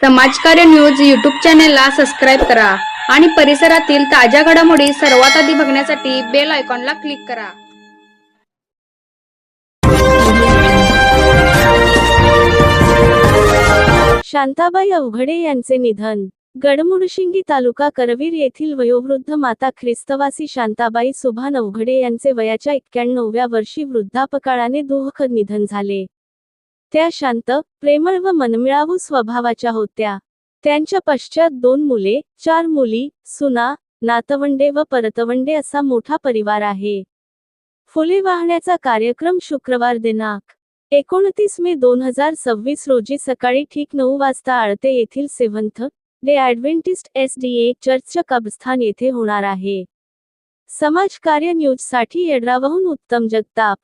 समाजकार्य news YouTube चॅनेलला subscribe करा आणि परिसरातील ताज्या घडामोडी सर्वात आधी बघण्यासाठी बेल आयकॉनला क्लिक करा। शांताबाई अवघडे यांचे निधन। गडमुडशिंगी तालुका करवीर येथील वयोवृद्ध माता ख्रिस्तवासी शांताबाई सुभान अवघडे यांचे वयाच्या 91व्या वर्षी वृद्धापकाळाने दुःखद निधन झाले। त्या शांत, प्रेमळ व मनमिळावू स्वभावाच्या होत्या। त्यांच्या पश्चात 2 मुले, 4 मुली, सुना, नातवंडे व परतवंडे असा मोठा परिवार आहे। फुले वाहण्याचा कार्यक्रम शुक्रवार दिनांक 29 मे 2026 रोजी सकाळी ठीक 9 वाजता आळते येथील सेव्हन्थ डे ॲडव्हेंटिस्ट SDA चर्चच्या कब्रस्थान येथे होणार आहे। समाजकार्य न्यूजसाठी येड्रावहून उत्तम जगताप।